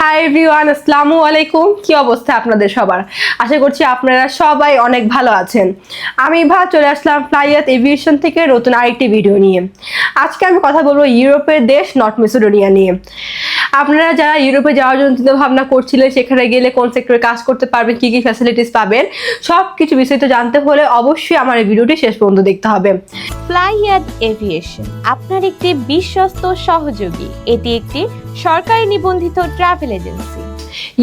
Hi everyone, আসসালামু আলাইকুম। কি অবস্থা আপনাদের সবার? আশা করছি আপনারা সবাই অনেক ভালো আছেন। আমি চলে আসলাম ফ্লাইয়াত এভিয়েশন থেকে নতুন আরেকটি ভিডিও নিয়ে। আজকে আমি কথা বলবো ইউরোপের দেশ নর্থ মেসিডোনিয়া নিয়ে। আপনারা যারা ইউরোপে যাওয়ার জন্য চিন্তা ভাবনা করছিলেন, সেখানে গেলে কোন সেক্টরে কাজ করতে পারবেন, কি কি ফ্যাসিলিটিস পাবেন, সব কিছু বিস্তারিত জানতে হলে অবশ্যই আমার এই ভিডিওটি শেষ পর্যন্ত দেখতে হবে। ফ্লাইয়াত এভিয়েশন আপনার একটি বিশ্বস্ত সহযোগী। এটি একটি সরকারি নিবন্ধিত ট্রাভেল এজেন্সি।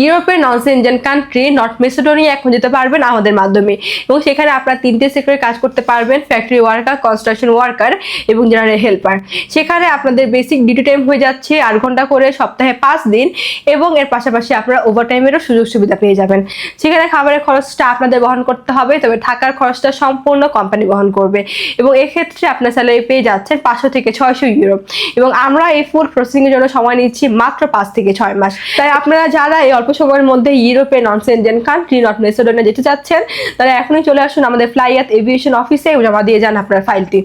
ইউরোপের নন সেনজেন কান্ট্রি নর্থ মেসিডোনিয়া এখন যেতে পারবেন আমাদের মাধ্যমে, এবং সেখানে আপনারা তিনটে সেক্টরে কাজ করতে পারবেন: ফ্যাক্টরি ওয়ার্কার, কনস্ট্রাকশন ওয়ার্কার এবং জেনারেল হেল্পার। সেখানে আপনাদের বেসিক ডিউটি টাইম হয়ে যাচ্ছে 8 ঘন্টা করে, সপ্তাহে 5 দিন, এবং এর পাশাপাশি আপনারা ওভারটাইমেরও সুযোগ সুবিধা পেয়ে যাবেন। সেখানে খাবারের খরচটা আপনাদের বহন করতে হবে, তবে থাকার খরচটা সম্পূর্ণ কোম্পানি বহন করবে, এবং এক্ষেত্রে আপনার স্যালারি পেয়ে যাচ্ছেন 500 থেকে 600 ইউরো। এবং আমরা এই ফুল প্রসেসিং এর জন্য সময় নিচ্ছি মাত্র 5 থেকে 6 মাস। তাই আপনারা যারা এই অল্প সময়ের মধ্যে ইউরোপে নন সেনজেন কান্ট্রি নর্থ মেসিডোনিয়া যেতে চাচ্ছেন, তারা এখনই চলে আসুন আমাদের ফ্লাইয়াত এভিয়েশন অফিসে, জমা দিয়ে যান আপনার ফাইলটি।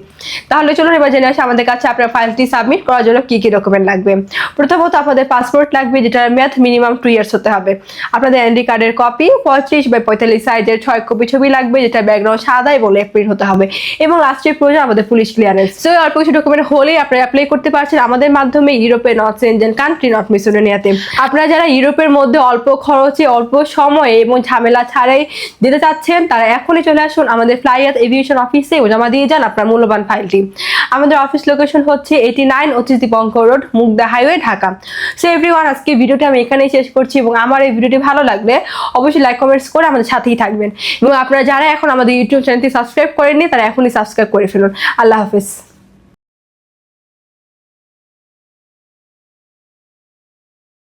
তাহলে চলুন এবার জেনে আসি আমাদের কাছে আপনার ফাইলটি সাবমিট করার জন্য কি কি ডকুমেন্ট লাগবে। প্রথমত আপনাদের পাসপোর্ট লাগবে, যেটার মেয়াদ মিনিমাম 2 ইয়ার্স হতে হবে। আপনাদের এনডি কার্ডের কপি 35x45 সাইজের 6 কপি ছবি লাগবে, যেটা ব্যাকগ্রাউন্ড সাদা এবং লেফট প্রিন্ট হতে হবে। এবং লাস্টে প্রয়োজন আমাদের পুলিশ ক্লিয়ারেন্স। সো অল্প কিছু ডকুমেন্ট হলেই আপনারা অ্যাপ্লাই করতে পারছেন আমাদের মাধ্যমে ইউরোপে নর্থ সেনজেন কান্ট্রি নর্থ মেসিডোনিয়াতে। আপনারা যারা ইউরোপের মধ্যে অল্প খরচে, অল্প সময়ে এবং ঝামেলা ছাড়াই যেতে চাচ্ছেন, তারা এখনই চলে আসুন আমাদের ফ্লাইয়াত এভিয়েশন অফিসে, জমা দিয়ে যান আপনার মূল্যবান ফাইলটি। আমাদের অফিস লোকেশন হচ্ছে 89 Atish Dipankar road, Mugda highway, Dhaka. So everyone, আজকে ভিডিওটা আমি এখানেই শেষ করছি, এবং আমার এই ভিডিওটি ভালো লাগলে অবশ্যই লাইক কমেন্টস করে আমাদের সাথেই থাকবেন। এবং আপনারা যারা এখন আমাদের ইউটিউব চ্যানেলটি সাবস্ক্রাইব করেননি, তারা এখনই সাবস্ক্রাইব করে ফেলুন। আল্লাহ হাফেজ।